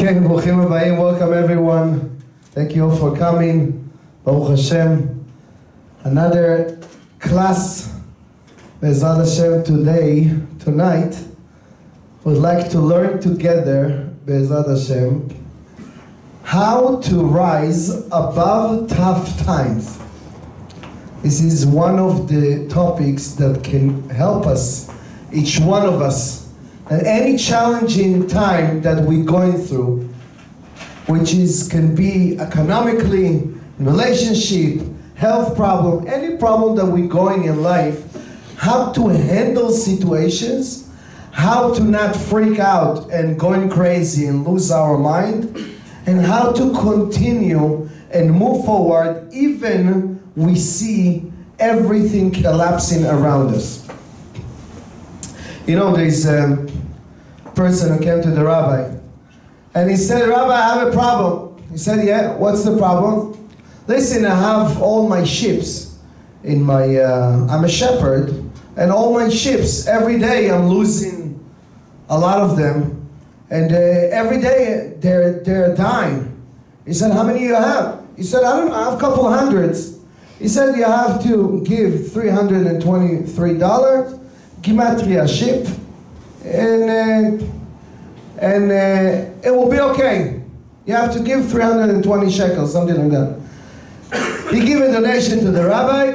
Okay, ברוכים הבאים, welcome everyone. Thank you all for coming. Baruch Hashem. Another class, Be'ezrat Hashem, tonight, would like to learn together, Be'ezrat Hashem, how to rise above tough times. This is one of the topics that can help us, each one of us, at any challenging time that we're going through, which can be economically, relationship, health problem, any problem that we're going in life, how to handle situations, how to not freak out and going crazy and lose our mind, and how to continue and move forward even we see everything collapsing around us. You know, there's a person who came to the rabbi, and he said, "Rabbi, I have a problem." He said, "Yeah, what's the problem?" "Listen, I have all my sheep in my, I'm a shepherd, and all my sheep, every day I'm losing a lot of them, and every day they're dying." He said, "How many you have?" He said, "I don't know, I have a couple of hundreds." He said, "You have to give $323, gematria sheep, and it will be okay. You have to give 320 shekels, something like that." He gave a donation to the rabbi.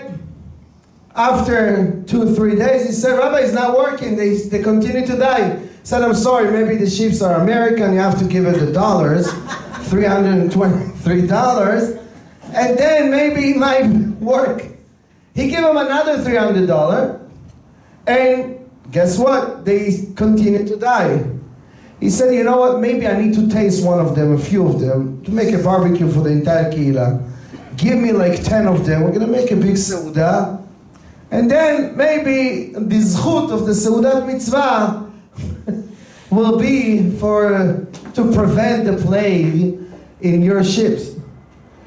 After 2-3 days, he said, "Rabbi, it's not working. They continue to die." He said, "I'm sorry, maybe the sheep are American. You have to give it the dollars, $323, and then maybe it might work." He gave him another $300, and guess what? They continue to die. He said, "You know what? Maybe I need to taste one of them, a few of them, to make a barbecue for the entire kehillah. Give me like 10 of them. We're going to make a big seudah. And then maybe the zchut of the seudat mitzvah will be to prevent the plague in your ships."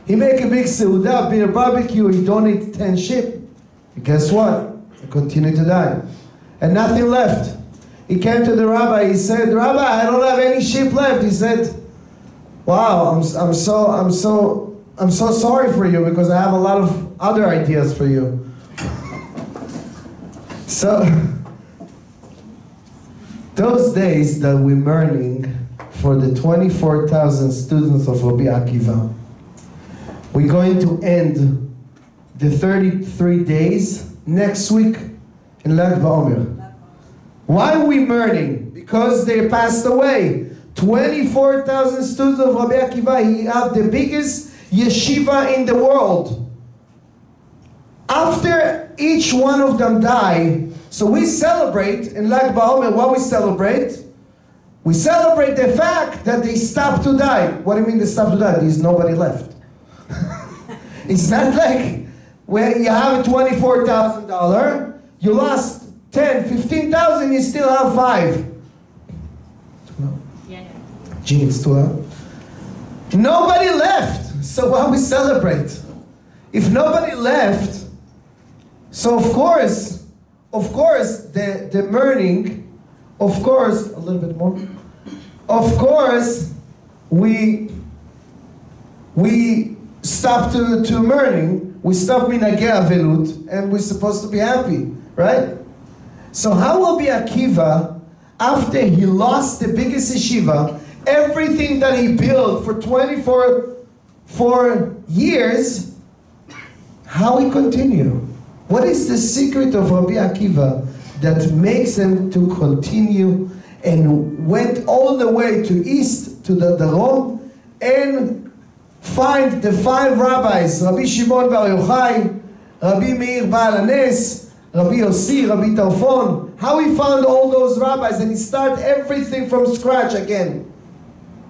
He make a big seudah, big barbecue, he donate 10 sheep. And guess what? They continue to die. And nothing left. He came to the rabbi, he said, "Rabbi, I don't have any sheep left." He said, "Wow, I'm so sorry for you, because I have a lot of other ideas for you." So, those days that we're mourning for the 24,000 students of Rabbi Akiva, we're going to end the 33 days next week in Lag BaOmer. Why are we mourning? Because they passed away. 24,000 students of Rabbi Akiva. He had the biggest yeshiva in the world. After each one of them died, so we celebrate in Lag BaOmer. What we celebrate? We celebrate the fact that they stopped to die. What do you mean they stopped to die? There's nobody left. It's not like when you have $24,000, you lost 10, 15,000, you still have 5. Gee, it's 12. Nobody left, so why we celebrate? If nobody left, so of course, the mourning, of course, a little bit more, of course, we stop to mourning, we stop minagei avelut, and we're supposed to be happy, right? So how will be Akiva after he lost the biggest yeshiva, everything that he built for 24 years, how he continue? What is the secret of Rabbi Akiva that makes him to continue and went all the way to east, to the Darom, and find the 5 rabbis, Rabbi Shimon Bar Yochai, Rabbi Meir Baal HaNes, Rabbi Yossi, Rabbi Tarfon, how he found all those rabbis and he started everything from scratch again.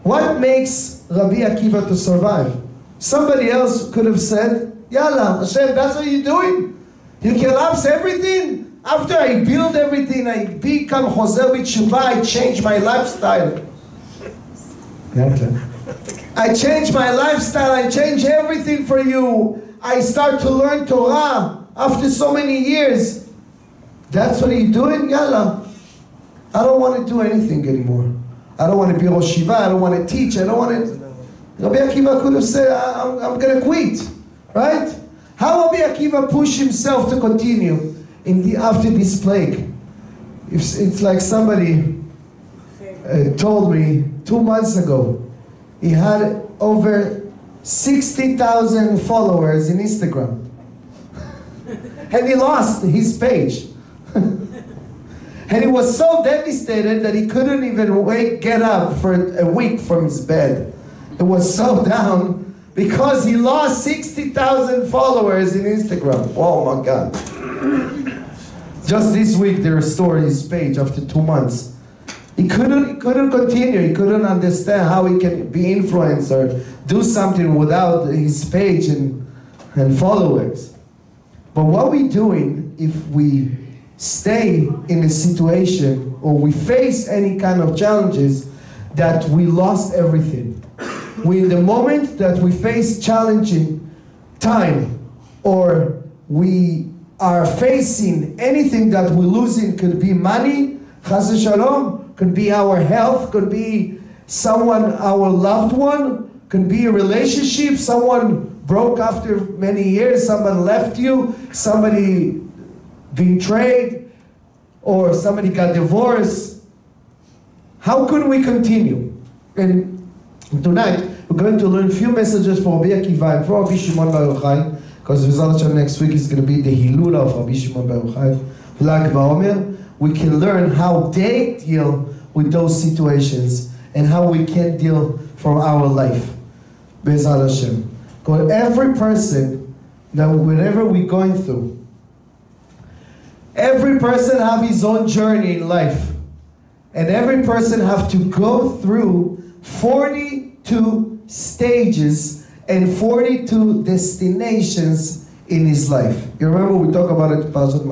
What makes Rabbi Akiva to survive? Somebody else could have said, "Yalla, Hashem, that's what you're doing? You collapse everything? After I build everything, I become Choser B'Tshuva, I change my lifestyle. I change my lifestyle, I change everything for you. I start to learn Torah after so many years. That's what you're doing? Yalla. I don't want to do anything anymore. I don't want to be Rosh Shiva, I don't want to teach, I don't want to... Rabbi Akiva could have said, I'm going to quit, right? How Rabbi Akiva pushed himself to continue after this plague? It's like somebody told me 2 months ago, he had over 60,000 followers in Instagram. And he lost his page. And he was so devastated that he couldn't even get up for a week from his bed. It was so down because he lost 60,000 followers in Instagram. Oh my God. Just this week they restored his page after 2 months. He couldn't continue. He couldn't understand how he can be influenced or do something without his page and followers. But what we're doing if we stay in a situation or we face any kind of challenges that we lost everything. In the moment that we face challenging time or we are facing anything that we're losing, could be money, chas v'shalom, could be our health, could be someone, our loved one, could be a relationship, someone broke after many years, someone left you, somebody betrayed, or somebody got divorced. How could we continue? And tonight, we're going to learn a few messages from Rabbi Akiva and from Rabbi Shimon Bar Yochai, because next week is going to be the Hilula of Rabbi Shimon Bar Yochai, Lag BaOmer. We can learn how they deal with those situations and how we can deal from our life. Be'ezrat Hashem. Because every person, that whenever we're going through, every person have his own journey in life. And every person have to go through 42 stages and 42 destinations in his life. You remember we talk about it, Parashat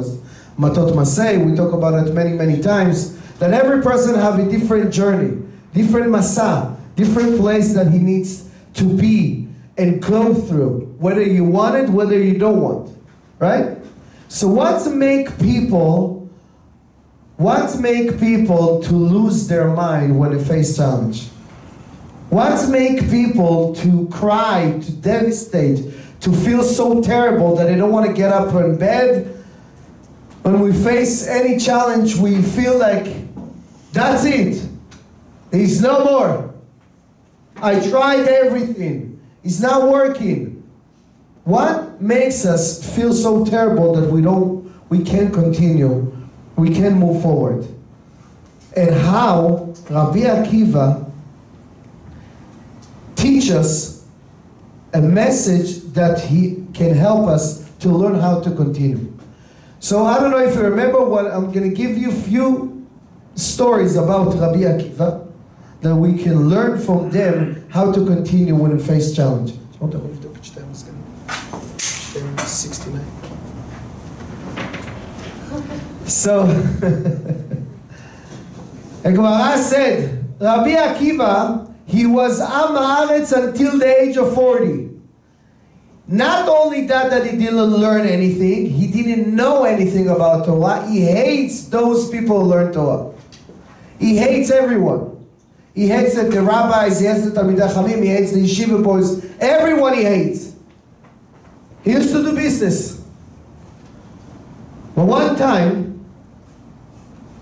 Matot Masei, we talk about it many, many times, that every person have a different journey, different masa, different place that he needs to be and go through, whether you want it, whether you don't want, right? So what make people to lose their mind when they face challenge? What make people to cry, to devastate, to feel so terrible that they don't want to get up from bed? When we face any challenge, we feel like, that's it. There's no more. I tried everything. It's not working. What makes us feel so terrible that we can't continue, we can't move forward? And how Rabbi Akiva teach us a message that he can help us to learn how to continue. So I don't know if you remember what I'm going to give you a few stories about Rabbi Akiva that we can learn from them how to continue when we face challenge. So, Gemara said, Rabbi Akiva, he was Am Haaretz until the age of 40. Not only that he didn't learn anything, he didn't know anything about Torah. He hates those people who learn Torah. He hates everyone. He hates the rabbis, he hates the Talmidei Chachamim, he hates the yeshiva boys. Everyone he hates. He used to do business. But one time,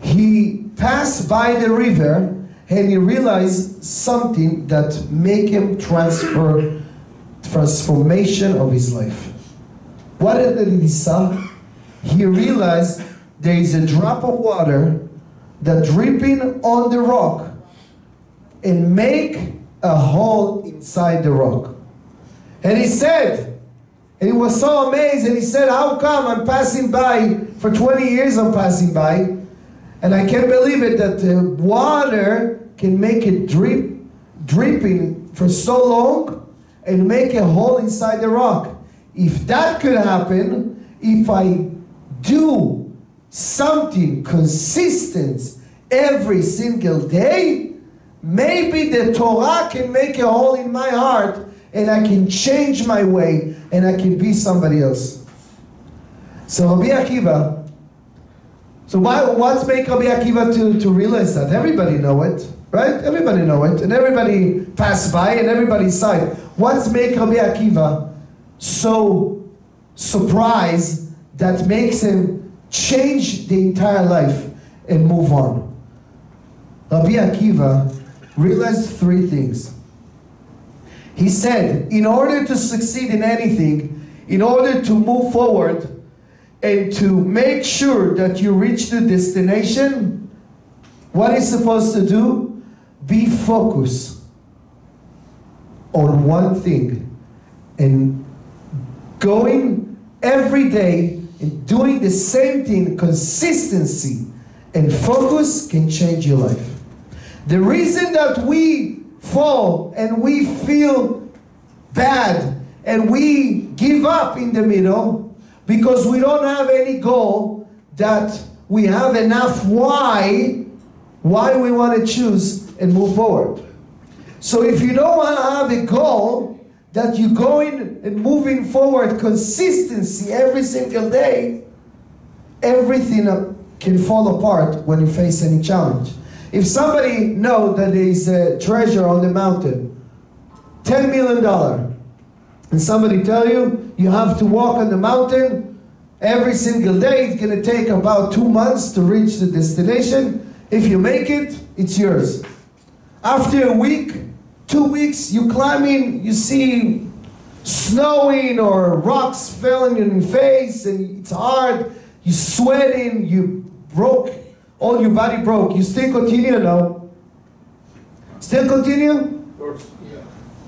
he passed by the river and he realized something that made him transformation of his life. What did he saw? He realized there is a drop of water that dripping on the rock and make a hole inside the rock. And he said, and he was so amazed, and he said, how come I'm passing by, for 20 years I'm passing by, and I can't believe it that the water can make it dripping for so long and make a hole inside the rock. If that could happen, if I do something consistent every single day, maybe the Torah can make a hole in my heart and I can change my way and I can be somebody else. So Rabbi Akiva, so what's make Rabbi Akiva to realize that? Everybody know it. right? Everybody know it, and everybody passed by, and everybody saw it. What's make Rabbi Akiva so surprised that makes him change the entire life and move on? Rabbi Akiva realized three things. He said, in order to succeed in anything, in order to move forward, and to make sure that you reach the destination, what is supposed to do? Be focused on one thing and going every day and doing the same thing. Consistency and focus can change your life. The reason that we fall and we feel bad and we give up in the middle, because we don't have any goal, that we have enough why we want to choose and move forward. So if you don't want to have a goal, that you're going and moving forward, consistency every single day, everything can fall apart when you face any challenge. If somebody knows that there is a treasure on the mountain, $10 million, and somebody tell you, you have to walk on the mountain every single day, it's going to take about 2 months to reach the destination. If you make it, it's yours. After a week, 2 weeks, you climbing, you see snowing or rocks falling in your face, and it's hard, you're sweating, you broke, all your body broke. You still continue or no? Still continue? Of course, yeah.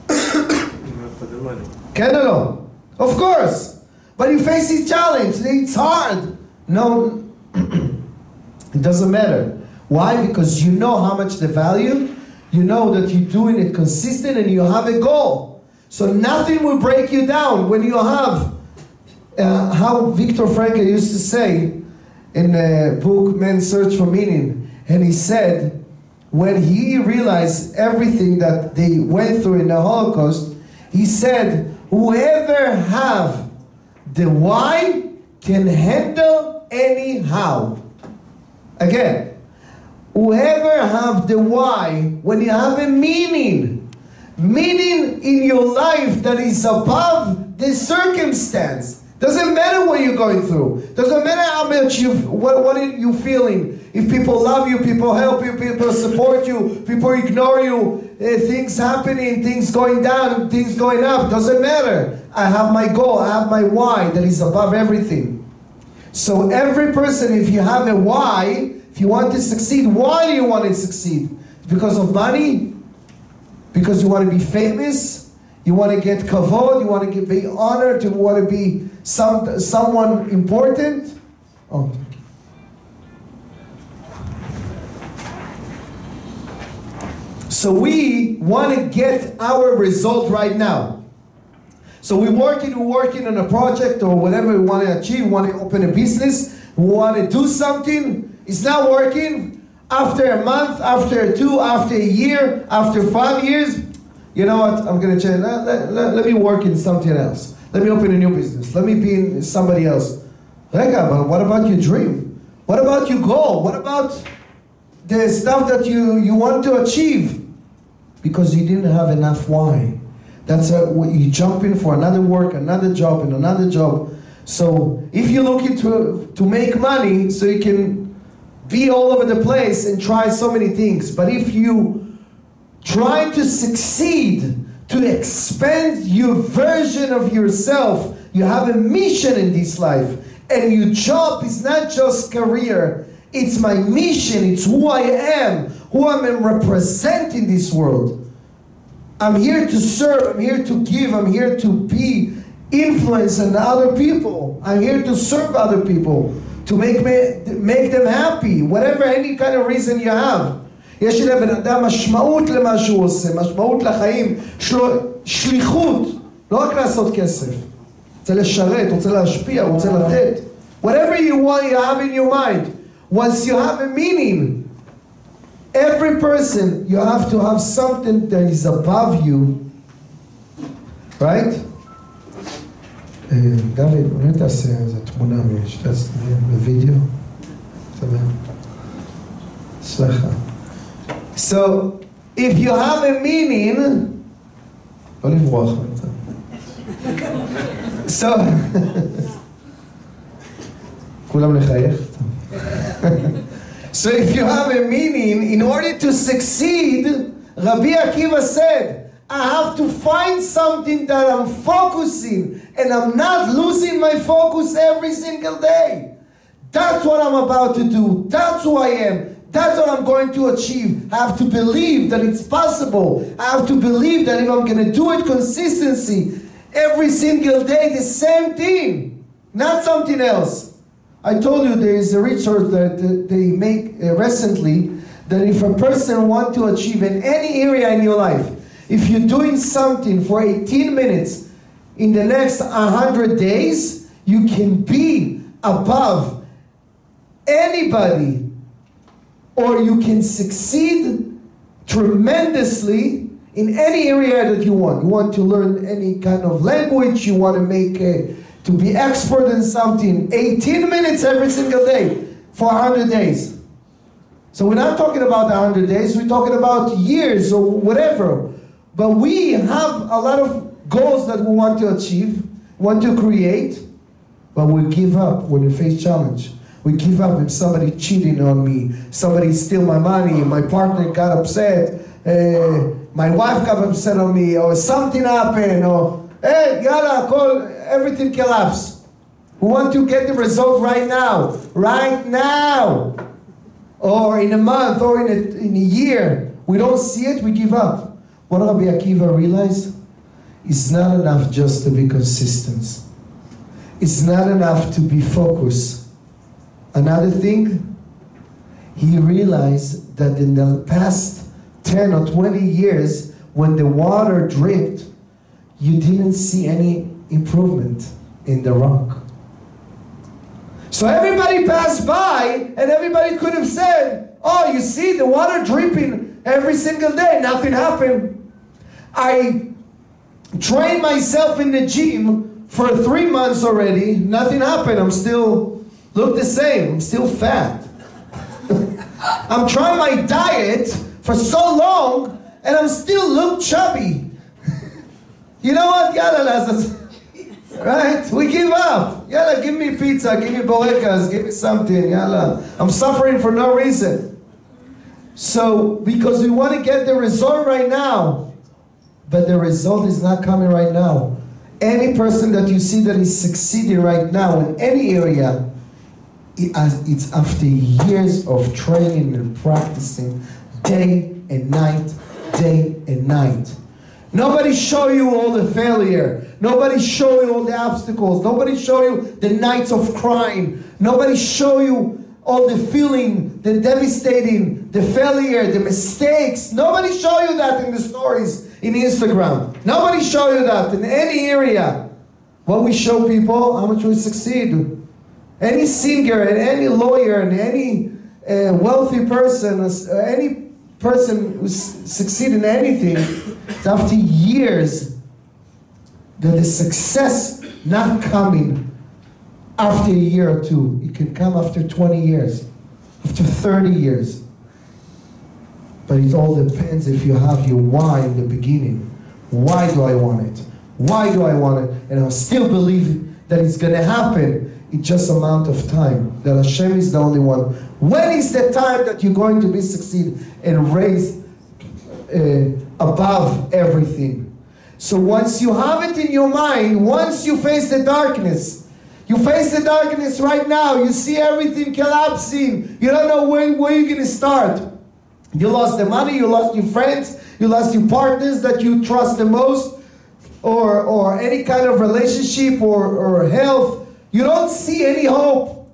For the money. Can or no? Of course. But you face this challenge. It's hard. No, it doesn't matter. Why? Because you know how much the value. You know that you're doing it consistent and you have a goal. So nothing will break you down when you have, how Viktor Frankl used to say in the book Man's Search for Meaning. And he said, when he realized everything that they went through in the Holocaust, he said, whoever have the why can handle any how. Again, whoever have the why, when you have a meaning in your life that is above the circumstance. Doesn't matter what you're going through. Doesn't matter how much what are you feeling. If people love you, people help you, people support you, people ignore you, things happening, things going down, things going up, doesn't matter. I have my goal, I have my why that is above everything. So every person, if you have a why, if you want to succeed, why do you want to succeed? Because of money? Because you want to be famous? You want to get kavod? You want to be honored? You want to be someone important? Oh. So we want to get our result right now. So we're working on a project or whatever we want to achieve. We want to open a business. We want to do something. It's not working. After a month, after 2, after a year, after 5 years, you know what? I'm going to change. Let me work in something else. Let me open a new business. Let me be in somebody else. Rega, but what about your dream? What about your goal? What about the stuff that you want to achieve? Because you didn't have enough why. That's you jump in for another work, another job, and another job. So if you're looking to make money so you can be all over the place and try so many things, but if you try to succeed, to expand your version of yourself, you have a mission in this life, and your job is not just career, it's my mission, it's who I am, who I'm representing this world. I'm here to serve, I'm here to give, I'm here to be influence on other people. I'm here to serve other people, to make them happy, whatever, any kind of reason you have. יש לבן אדם משמעות למה שהוא עושה, משמעות לחיים, שליחות, לא רק לעשות כסף. רוצה לשרת, רוצה להשפיע, רוצה לתת. Whatever you want, you have in your mind. Once you have a meaning, every person, you have to have something that is above you. Right? דוד, אולי תעשה איזו תמונה בווידאו? סליחה. So, if you have a meaning, לא לברוח. So, כולם לחייך. So if you have a meaning, in order to succeed, Rabbi Akiva said, I have to find something that I'm focusing, and I'm not losing my focus every single day. That's what I'm about to do. That's who I am. That's what I'm going to achieve. I have to believe that it's possible. I have to believe that if I'm going to do it consistency, every single day, the same thing, not something else. I told you there is a research that they make recently, that if a person wants to achieve in any area in your life, if you're doing something for 18 minutes in the next 100 days, you can be above anybody, or you can succeed tremendously in any area that you want. You want to learn any kind of language, you want to make to be expert in something, 18 minutes every single day for 100 days. So we're not talking about 100 days, we're talking about years or whatever. But we have a lot of goals that we want to achieve, want to create, but we give up when we face challenge. We give up if somebody cheating on me, somebody steal my money, my partner got upset, my wife got upset on me, or something happened, or hey, yalla, everything collapse. We want to get the result right now, or in a month, or in a year. We don't see it, we give up. What Rabbi Akiva realized? It's not enough just to be consistent. It's not enough to be focused. Another thing, he realized that in the past 10 or 20 years, when the water dripped, you didn't see any improvement in the rock. So everybody passed by, and everybody could have said, oh, you see the water dripping every single day, nothing happened. I trained myself in the gym for 3 months already, nothing happened. I'm still look the same, I'm still fat. I'm trying my diet for so long, and I'm still look chubby. You know what? Yalla, right? We give up. Yalla, give me pizza, give me borekas, give me something. Yalla, I'm suffering for no reason. So, because we want to get the result right now, but the result is not coming right now. Any person that you see that is succeeding right now in any area, it's after years of training and practicing, day and night, day and night. Nobody show you all the failure. Nobody show you all the obstacles. Nobody show you the nights of crying. Nobody show you all the feeling, the devastating, the failure, the mistakes. Nobody show you that in the stories in Instagram. Nobody show you that in any area. What we show people, how much we succeed. Any singer and any lawyer and any wealthy person, any person who succeeds in anything, it's after years that the success not coming after a year or two. It can come after 20 years, after 30 years. But it all depends if you have your why in the beginning. Why do I want it? Why do I want it? And I still believe that it's going to happen. It's just amount of time. That Hashem is the only one. When is the time that you're going to be succeed and raise above everything? So once you have it in your mind, once you face the darkness, you face the darkness right now, you see everything collapsing, you don't know where you're going to start. You lost the money, you lost your friends, you lost your partners that you trust the most, or any kind of relationship or health. You don't see any hope.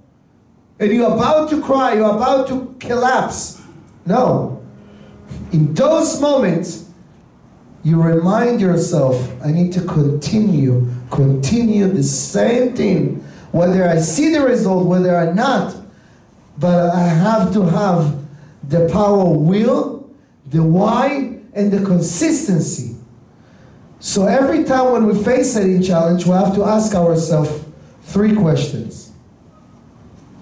And you're about to cry, you're about to collapse. No. In those moments, you remind yourself, I need to continue the same thing. Whether I see the result, whether I'm not, but I have to have the power of will, the why, and the consistency. So every time when we face any challenge, we have to ask ourselves 3 questions.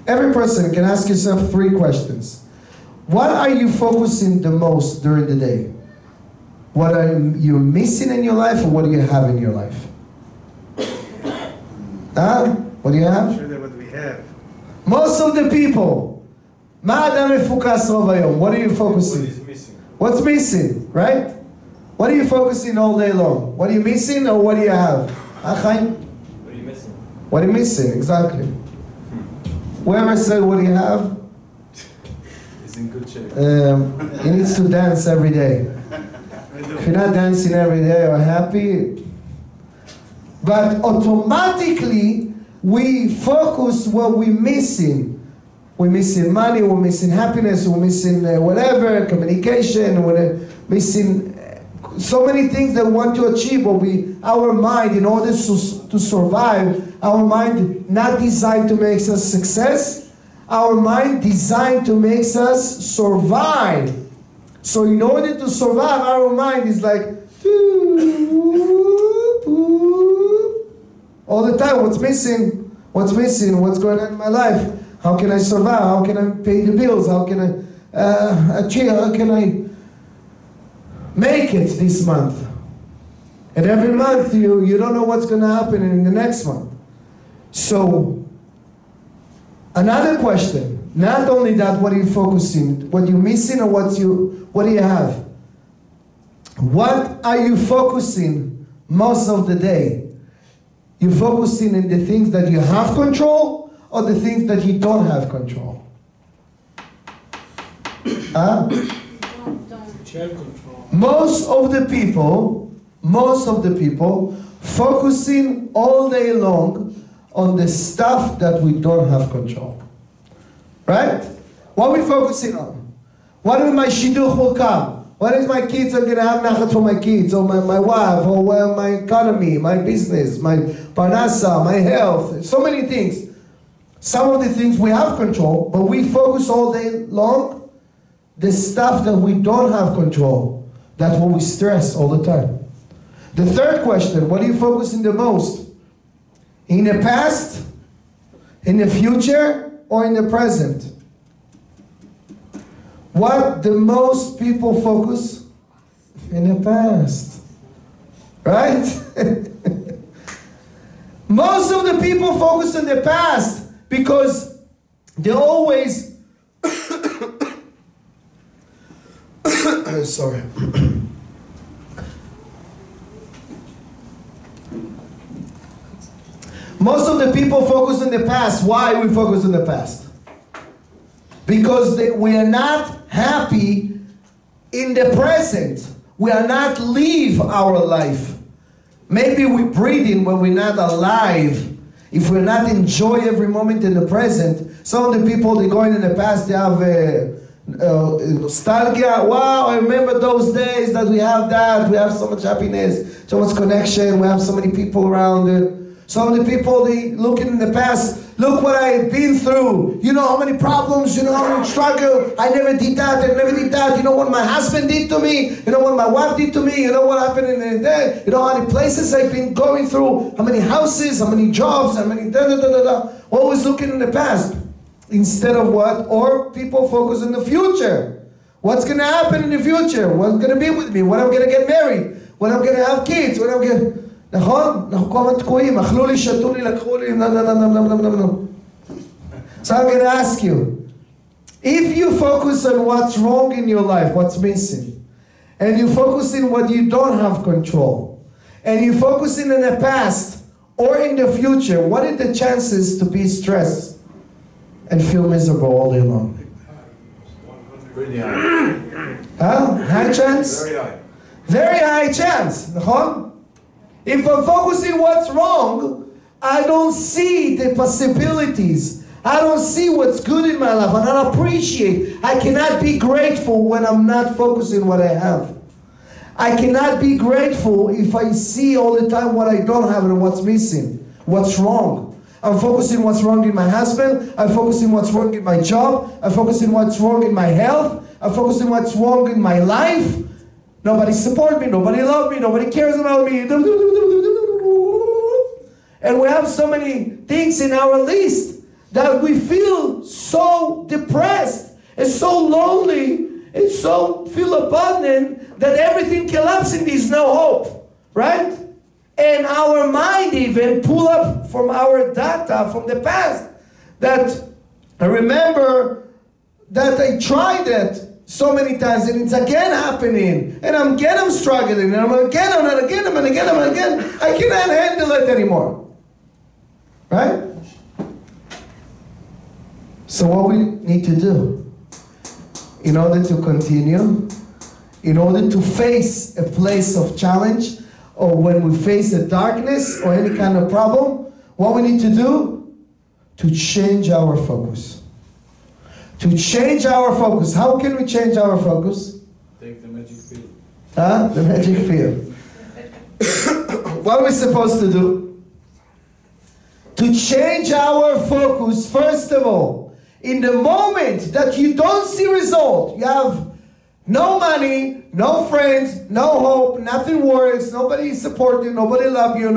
Every person can ask yourself 3 questions. What are you focusing the most during the day? What are you missing in your life, or what do you have in your life? Huh? What do you have? Sure that what we have. Most of the people, מה אדם מפוקס רוב היום? What are you focusing? What is missing? What's missing, right? What are you focusing all day long? What are you missing, or what do you have? Chaim? What are you missing? What are you missing, exactly? Whoever said what do you have, He's in good shape. he needs to dance every day. If you're not dancing every day or happy, but automatically we focus what we're missing. We're missing money, we're missing happiness, we're missing whatever, communication, we're missing so many things that we want to achieve, but our mind, in order to survive, our mind not designed to make us success, our mind designed to make us survive. So in order to survive, our mind is like, all the time, what's missing? What's missing? What's going on in my life? How can I survive? How can I pay the bills? How can I achieve? How can I make it this month? And every month you don't know what's going to happen in the next month. So another question, not only that, what are you focusing? What you're missing, or what do you have? What are you focusing most of the day? You're focusing in the things that you have control, or the things that you don't have control? Huh? Most of the people focusing all day long on the stuff that we don't have control. Right? What are we focusing on? What if my shidduch will come? What if my kids are going to have nachat for my kids, or my wife, or my economy, my business, my parnasa, my health, so many things. Some of the things we have control, but we focus all day long the stuff that we don't have control. That's what we stress all the time. The third question, what are you focusing the most? In the past, in the future, or in the present? What the most people focus? In the past. Right? Most of the people focus on the past because they always sorry. Most of the people focus on the past. Why we focus on the past? Because we are not happy in the present. We are not live our life. Maybe we're breathing when we're not alive. If we're not enjoy every moment in the present. Some of the people, they going in the past, they have nostalgia. Wow, I remember those days that we have that. We have so much happiness, so much connection. We have so many people around. Some of the people, they looking in the past. Look what I've been through. You know how many problems, you know how many struggle. I never did that, I never did that. You know what my husband did to me. You know what my wife did to me. You know what happened in the day. You know how many places I've been going through. How many houses, how many jobs, how many da-da-da-da-da. Always looking in the past. Instead of what? Or people focus on the future. What's going to happen in the future? What's going to be with me? When I'm going to get married? When I'm going to have kids? When I'm going to... נכון? אנחנו כל הזמן תקועים, אכלו לי, שתו לי, לקחו לי, no. So I'm going to ask you, if you focus on what's wrong in your life, what's missing, and you focus on what you don't have control, and you focus in the past or in the future, what are the chances to be stressed and feel miserable all day long? Pretty high. Huh? High chance? Very high. Very high chance, נכון? If I'm focusing what's wrong, I don't see the possibilities. I don't see what's good in my life. I don't appreciate. I cannot be grateful when I'm not focusing what I have. I cannot be grateful if I see all the time what I don't have and what's missing, what's wrong. I'm focusing what's wrong in my husband. I'm focusing what's wrong in my job. I'm focusing what's wrong in my health. I'm focusing what's wrong in my life. Nobody supports me, nobody loves me, nobody cares about me. And we have so many things in our list that we feel so depressed It's so lonely. It's so feel abandoned that everything collapsing. There's no hope, right? And our mind even pull up from our data from the past that I remember that I tried it so many times and it's again happening and I'm struggling and I'm again. I cannot handle it anymore, right? So what we need to do in order to continue, in order to face a place of challenge, or when we face a darkness or any kind of problem, what we need to do? To change our focus. To change our focus. How can we change our focus? Take the magic pill. The magic pill. What are we supposed to do? To change our focus, first of all, in the moment that you don't see result, you have no money, no friends, no hope, nothing works, nobody supports you, nobody loves you,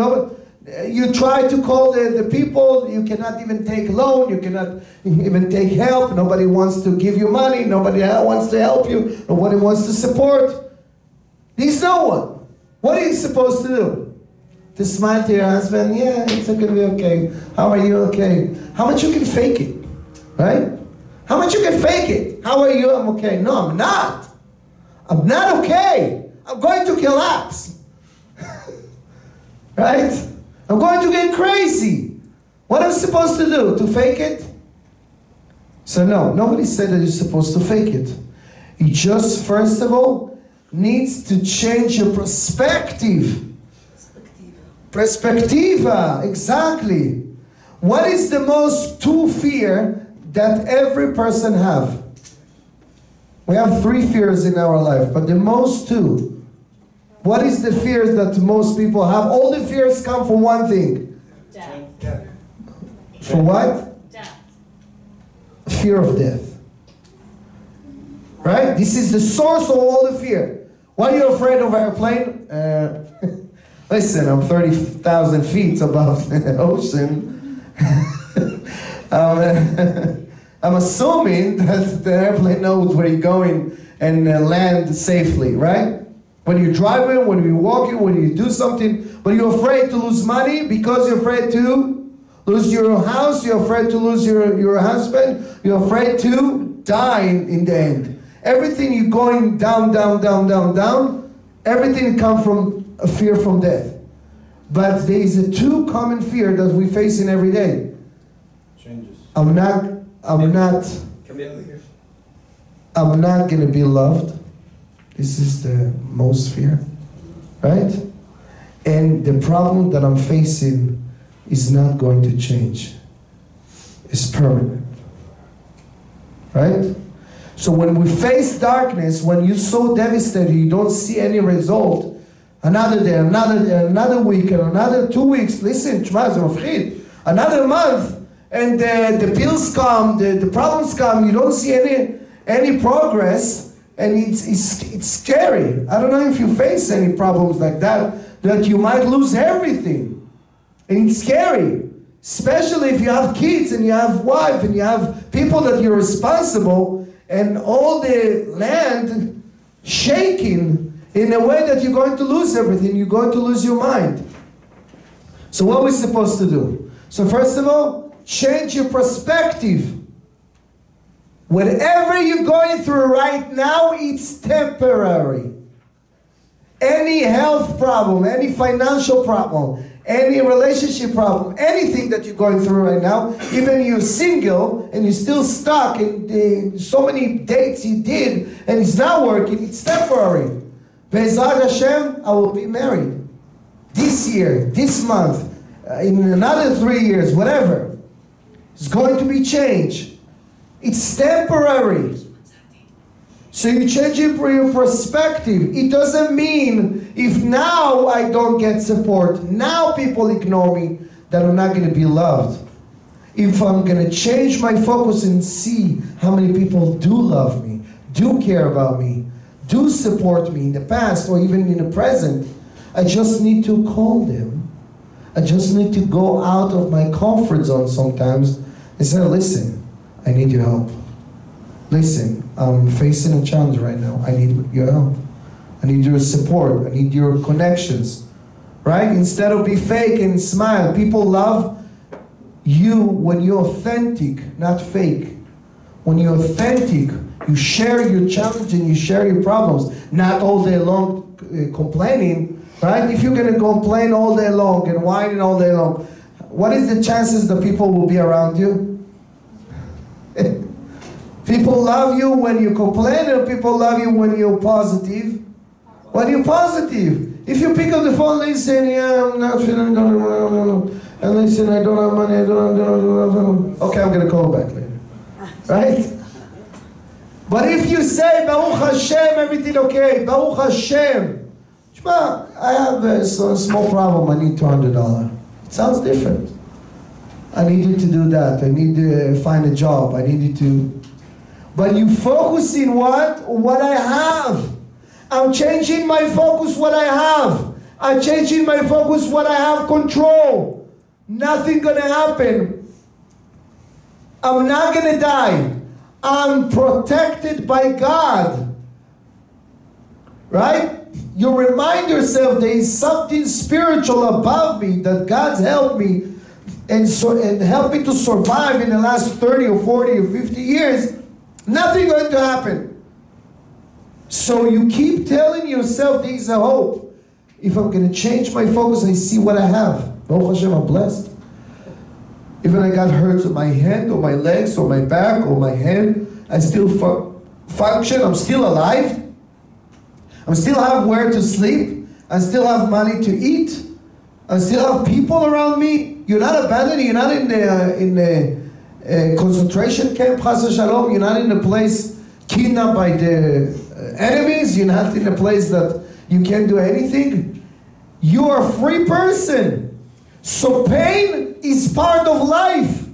you try to call the people, you cannot even take loan, you cannot even take help, nobody wants to give you money, nobody wants to help you, nobody wants to support. There's no one. What are you supposed to do? To smile to your husband, yeah, it's going to be okay. How are you? Okay. How much you can fake it? Right? How much you can fake it? How are you? I'm okay. No, I'm not. I'm not okay. I'm going to collapse. Right? I'm going to get crazy. What am I supposed to do? To fake it? So no, nobody said that you're supposed to fake it. You just, first of all, needs to change your perspective. Perspectiva, exactly. What is the most two fear that every person have? We have 3 fears in our life, but the most 2. What is the fears that most people have? All the fears come from one thing. Death. For what? Death. Fear of death. Right? This is the source of all the fear. Why are you afraid of airplane? Listen, I'm 30,000 feet above the ocean. I'm assuming that the airplane knows where you're going and land safely, right? When you're driving, when you're walking, when you do something, but you're afraid to lose money because you're afraid to lose your house, you're afraid to lose your husband, you're afraid to die in the end. Everything you're going down, everything comes from a fear from death. But there is a 2 common fear that we face in every day. Changes. I'm not going to be loved. This is the most fear, right? And the problem that I'm facing is not going to change. It's permanent, right? So when we face darkness, when you're so devastated, you don't see any result, another day, another week, and another 2 weeks, listen, another month, and the bills come, the problems come, you don't see any progress, and it's scary. I don't know if you face any problems like that you might lose everything. And it's scary, especially if you have kids and you have wife and you have people that you're responsible, and all the land shaking in a way that you're going to lose everything, you're going to lose your mind. So what are we supposed to do? So first of all, change your perspective. Whatever you're going through right now, it's temporary. Any health problem, any financial problem, any relationship problem, anything that you're going through right now, even you're single and you're still stuck in so many dates you did and it's not working, it's temporary. Be'ezrat Hashem, I will be married. This year, this month, in another 3 years, whatever. It's going to be changed. It's temporary. So you change your perspective. It doesn't mean if now I don't get support, now people ignore me, that I'm not going to be loved. If I'm going to change my focus and see how many people do love me, do care about me, do support me in the past or even in the present, I just need to call them. I just need to go out of my comfort zone sometimes and say, listen, I need your help. listen, I'm facing a challenge right now. I need your help. I need your support. I need your connections. Right? Instead of be fake and smile. People love you when you're authentic, not fake. When you're authentic, you share your challenge and you share your problems. Not all day long complaining. Right? If you're going to complain all day long and whine all day long, what is the chances that people will be around you? People love you when you complain, and people love you when you're positive. When you're positive. If you pick up the phone and listen, yeah, I'm not feeling, and listen, I don't have money, I don't have, okay, I'm going to call back later. Right? But if you say, Baruch Hashem, everything okay, Baruch Hashem. Shema, I have a small problem, I need $200. It sounds different. I need you to do that. I need to find a job. I need you to... But you focus in what? What I have. I'm changing my focus what I have. I'm changing my focus what I have control. Nothing gonna happen. I'm not gonna die. I'm protected by God. Right? You remind yourself there is something spiritual above me, that God's helped me and helped me to survive in the last 30 or 40 or 50 years. Nothing going to happen. So you keep telling yourself there is a hope. If I'm going to change my focus, I see what I have. Baruch Hashem, I'm blessed. Even I got hurt with my hand or my legs or my back or my hand, I still function. I'm still alive. I still have where to sleep. I still have money to eat. I still have people around me. You're not abandoned. You're not in the concentration camp, Chas Shalom. You're not in a place kidnapped by the enemies. You're not in a place that you can't do anything. You are a free person. So pain is part of life.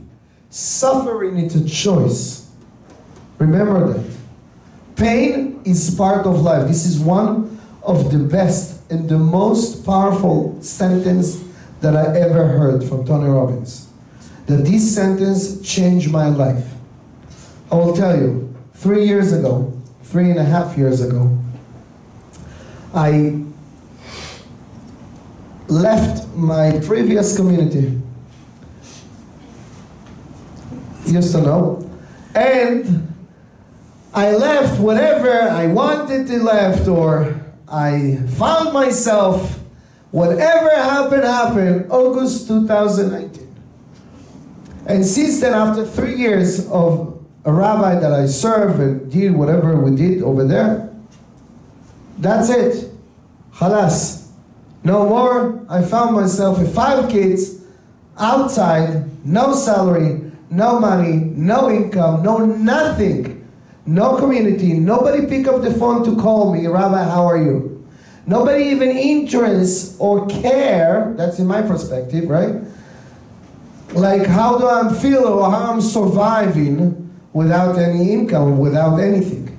Suffering is a choice. Remember that. Pain is part of life. This is one of the best and the most powerful sentence that I ever heard from Tony Robbins. That this sentence changed my life. I will tell you, 3 years ago, 3.5 years ago, I left my previous community. Used to know. And I left whatever I wanted to left, or I found myself, whatever happened, happened, August 2019. And since then, after 3 years of a rabbi that I served and did whatever we did over there, that's it. Khalas. No more. I found myself with 5 kids, outside, no salary, no money, no income, no nothing. No community, nobody pick up the phone to call me, Rabbi, how are you? Nobody even interest or care, that's in my perspective, right? Like, how do I feel or how I'm surviving without any income, without anything?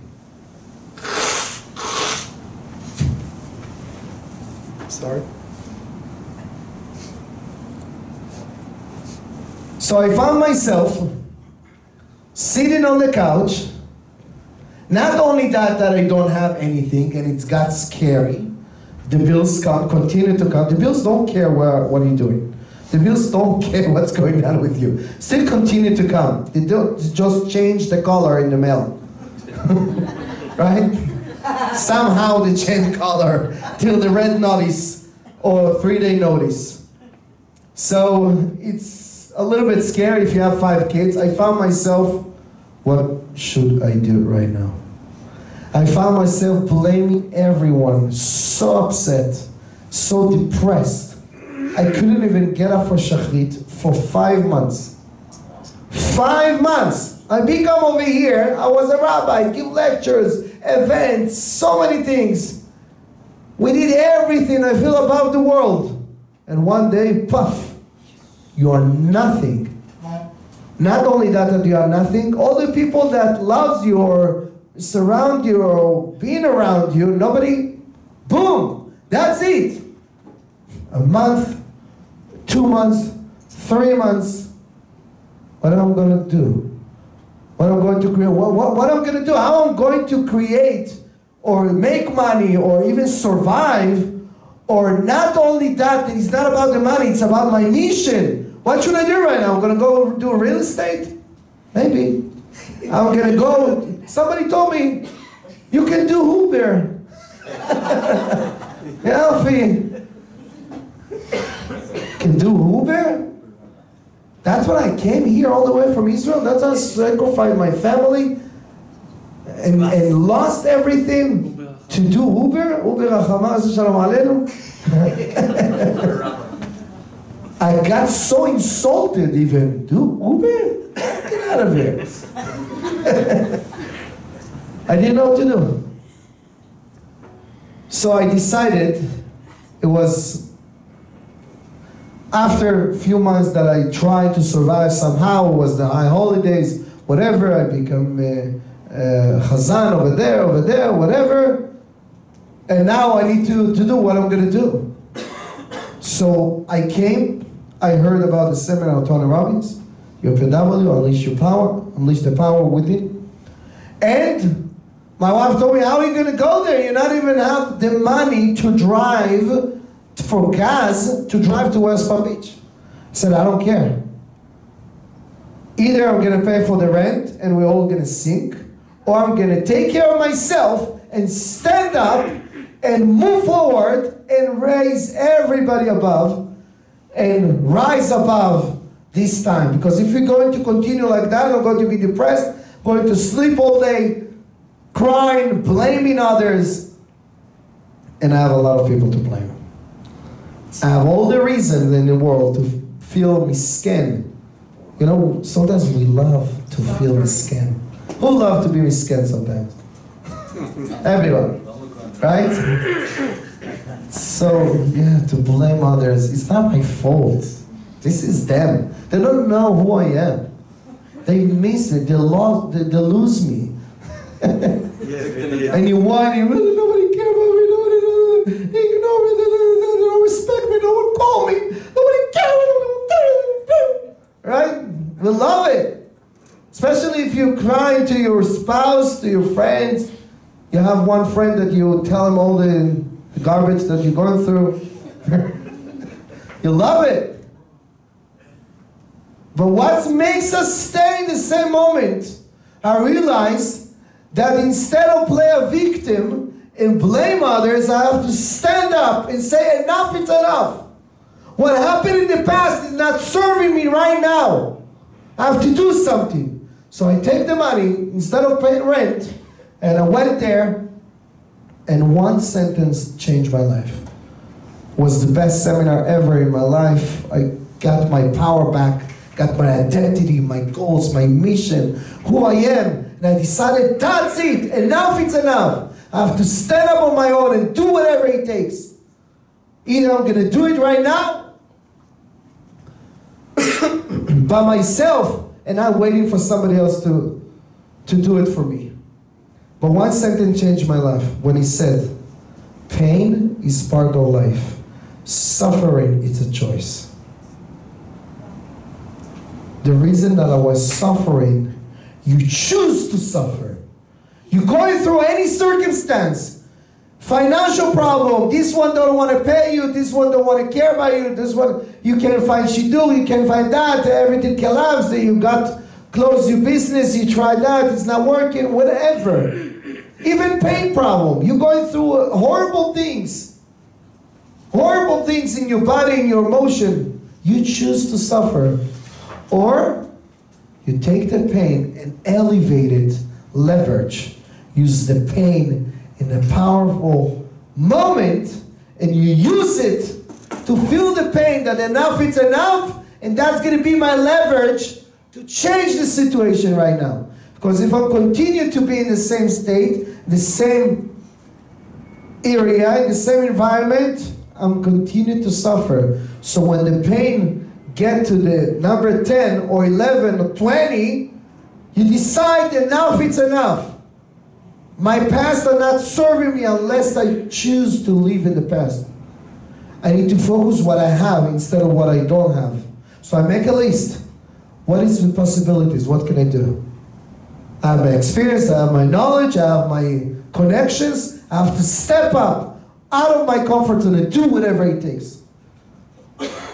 Sorry. So I found myself sitting on the couch. Not only that I don't have anything, and it's got scary. The bills continue to come. The bills don't care what are you doing. The bills don't care what's going on with you. Still continue to come. They don't just change the color in the mail. Right? Somehow they change color till the red notice or 3-day notice. So it's a little bit scary if you have 5 kids. I found myself, what should I do right now? I found myself blaming everyone, so upset, so depressed. I couldn't even get up for Shachrit for 5 months. 5 months! I become over here, I was a rabbi, give lectures, events, so many things. We did everything, I feel above the world. And one day, puff, you are nothing. Not only that you are nothing, all the people that loves you or surround you or being around you, nobody, boom, that's it. A month, 2 months, 3 months, what am I going to do? What I'm going to create, what I'm going to do, how I'm going to create or make money or even survive. Or not only that, it's not about the money, it's about my mission. What should I do right now? I'm going to go do real estate? Maybe. I'm going to go, somebody told me, you can do Uber. Alfie. Can do Uber? That's what I came here all the way from Israel. That's how I sacrificed my family and lost everything to do Uber. Uber Hamas Shalom Aleinu. I got so insulted even. Do Uber? Get out of here. I didn't know what to do. So I decided, it was after a few months that I tried to survive somehow. It was the high holidays, whatever. I become Chazan over there, whatever. And now I need to do what I'm going to do. So I came, I heard about the seminar of Tony Robbins, your PW, Unleash Your Power, Unleash the Power Within. And my wife told me, how are you going to go there? You not even have the money to drive for gas to drive to West Palm Beach. I said, I don't care. Either I'm going to pay for the rent and we're all going to sink, or I'm going to take care of myself and stand up and move forward and raise everybody above and rise above this time. Because if we're going to continue like that, I'm going to be depressed, going to sleep all day, crying, blaming others, and I have a lot of people to blame. I have all the reasons in the world to feel misken. You know, sometimes we love to feel misken. Who love to be misken sometimes? Everyone, right? So, yeah, to blame others, it's not my fault. This is them. They don't know who I am. They miss it. They lose me. And you whine, nobody cares about me, nobody ignore me, they don't respect me, no one call me, nobody cares. Right? We love it. Especially if you cry to your spouse, to your friends. You have one friend that you tell him all the garbage that you're going through. You love it. But what makes us stay in the same moment? I realize that instead of play a victim and blame others, I have to stand up and say, enough is enough. What happened in the past is not serving me right now. I have to do something. So I take the money, instead of paying rent, and I went there, and one sentence changed my life. It was the best seminar ever in my life. I got my power back, got my identity, my goals, my mission, who I am. And I decided, that's it, enough is enough. I have to stand up on my own and do whatever it takes. Either I'm going to do it right now, by myself, and not waiting for somebody else to do it for me. But one sentence changed my life when he said, pain is part of life. Suffering is a choice. The reason that I was suffering, you choose to suffer. You're going through any circumstance. Financial problem, this one don't want to pay you, this one don't want to care about you, this one, you can't find shidduch, you can't find that, everything collapsed, you got, close your business, you tried that, it's not working, whatever. Even pain problem, you're going through horrible things in your body, in your emotion. You choose to suffer. Or, you take the pain and elevate it, leverage, use the pain in a powerful moment, and you use it to feel the pain that enough is enough, and that's going to be my leverage to change the situation right now. Because if I continue to be in the same state, the same area, in the same environment, I'm continuing to suffer. So when the pain get to the number 10 or 11 or 20, you decide enough is enough. My past are not serving me unless I choose to live in the past. I need to focus what I have instead of what I don't have. So I make a list. What is the possibilities? What can I do? I have my experience, I have my knowledge, I have my connections. I have to step up out of my comfort zone and do whatever it takes.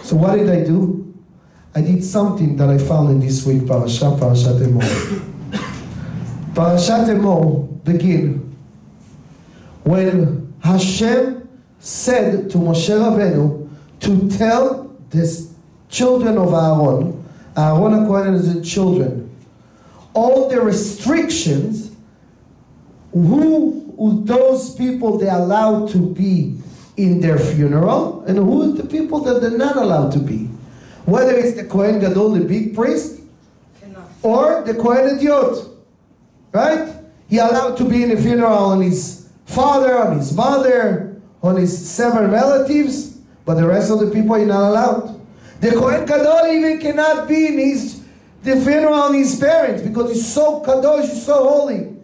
So what did I do? I did something that I found in this week, Parashat Emor. Parashat Emor begin when Hashem said to Moshe Rabbeinu to tell the children of Aaron HaKohen and his children, all the restrictions, who those people they're allowed to be in their funeral, and who the people that they're not allowed to be. Whether it's the Kohen Gadol, the big priest, or the Kohen Idiot, right? He allowed to be in the funeral on his father, on his mother, on his 7 relatives, but the rest of the people are not allowed. The Kohen Gadol even cannot be in the funeral on his parents because he's so kadosh, he's so holy.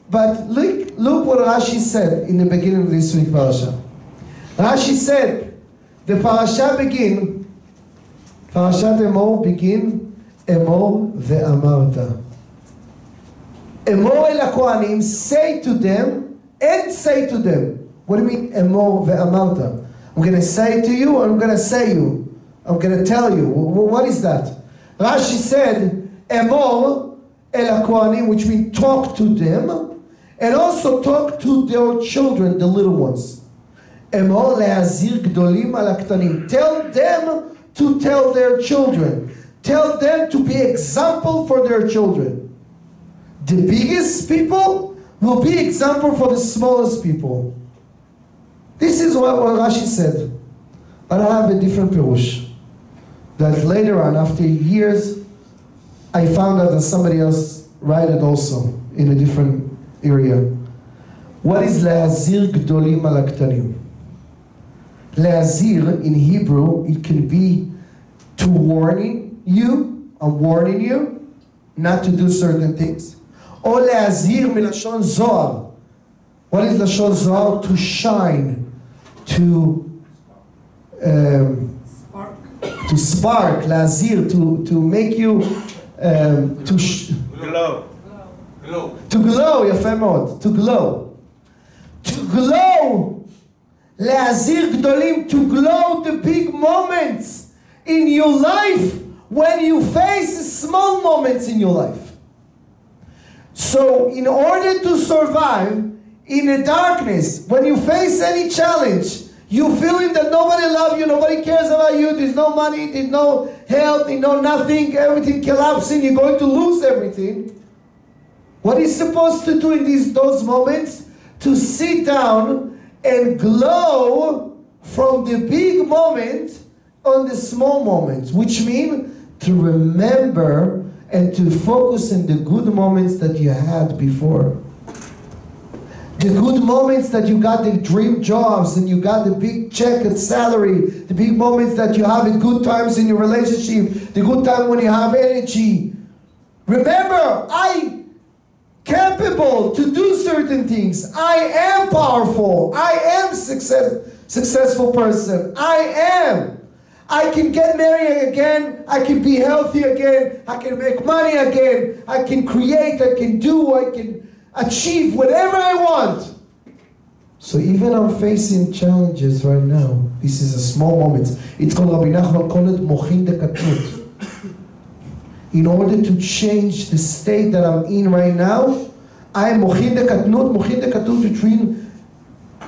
But look what Rashi said in the beginning of this week's parasha. Rashi said, the parasha begin, Parashat Emor begin, Emor ve'amarta. Emor el HaKohanim, say to them, and say to them. What do you mean, Emor ve'amarta? I'm going to say to you, or I'm going to say you? I'm going to tell you. What is that? Rashi said, Emor el HaKohanim, which means talk to them, and also talk to their children, the little ones. Emor le'azir gdolim al haktanim. Tell them to tell their children. Tell them to be example for their children. The biggest people will be example for the smallest people. This is what Rashi said. But I have a different pirush. That later on, after years, I found out that somebody else wrote it also in a different area. What is le'azir gdolim al haktanim? Le'azir in Hebrew, it can be to warning you, I'm warning you, not to do certain things. Or le'azir milashon zohar. What is lashon zohar? To shine, to spark, le'azir, to make you Glow. to glow, יפה מאוד, to glow. To glow. Le'azir gdolim, to glow the big moments in your life when you face small moments in your life. So in order to survive in the darkness, when you face any challenge, you feeling that nobody loves you, nobody cares about you, there's no money, there's no health, there's no nothing, everything collapsing, you're going to lose everything. What is supposed to do in those moments? To sit down and glow from the big moment on the small moments, which means to remember and to focus on the good moments that you had before. The good moments that you got the dream jobs and you got the big check and salary, the big moments that you have in good times in your relationship, the good time when you have energy. Remember, I capable to do certain things. I am powerful. I am successful person. I am. I can get married again. I can be healthy again. I can make money again. I can create. I can do. I can achieve whatever I want. So even I'm facing challenges right now. This is a small moment. It's called Rabbi Nachman called it mochin dekatut. In order to change the state that I'm in right now, I am mochin dekatut between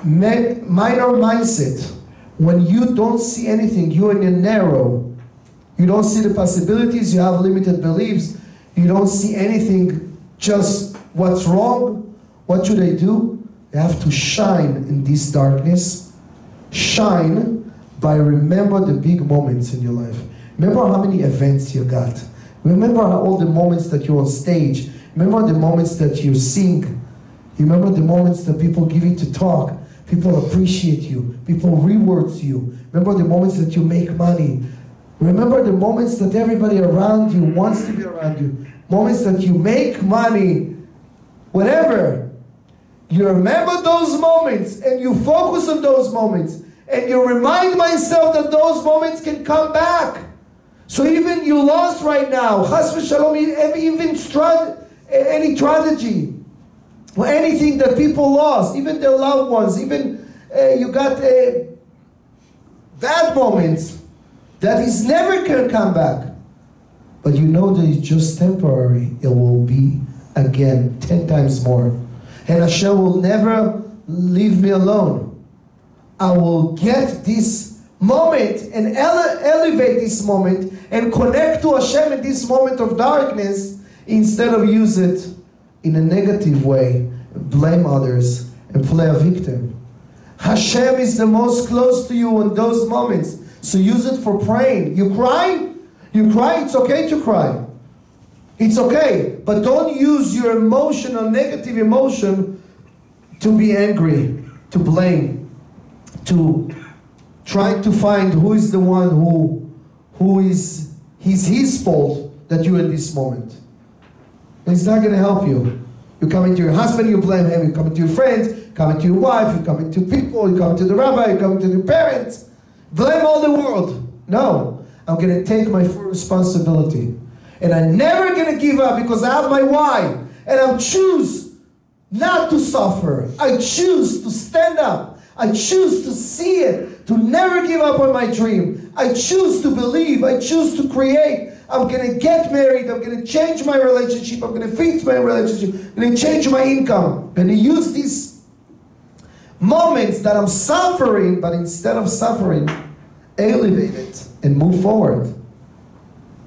minor mindset. When you don't see anything, you're in a narrow. You don't see the possibilities, you have limited beliefs, you don't see anything, just what's wrong, what should I do? You have to shine in this darkness. Shine by remember the big moments in your life. Remember how many events you got. Remember all the moments that you're on stage. Remember the moments that you sing. Remember the moments that people give you to talk. People appreciate you. People reward you. Remember the moments that you make money. Remember the moments that everybody around you wants to be around you. Moments that you make money. Whatever. You remember those moments and you focus on those moments. And you remind myself that those moments can come back. So even you lost right now, chas v'shalom, even any tragedy, or anything that people lost, even their loved ones, even you got bad moments that is never can come back. But you know that it's just temporary. It will be again 10 times more. And Hashem will never leave me alone. I will get this moment and elevate this moment and connect to Hashem in this moment of darkness instead of use it in a negative way, blame others and play a victim. Hashem is the most close to you in those moments. So use it for praying. You cry? You cry? It's okay to cry. It's okay. But don't use your emotion or negative emotion to be angry, to blame, to try to find who is the one who is his fault that you're in this moment. And it's not going to help you. You come into your husband, you blame him. You come into your friends, come into your wife, you come into people, you come to the rabbi, you come to your parents. Blame all the world. No, I'm going to take my full responsibility. And I'm never going to give up because I have my why. And I choose not to suffer. I choose to stand up. I choose to see it, to never give up on my dream. I choose to believe. I choose to create. I'm going to get married. I'm going to change my relationship. I'm going to fix my relationship. I'm going to change my income. I'm going to use these moments that I'm suffering, but instead of suffering, elevate it and move forward.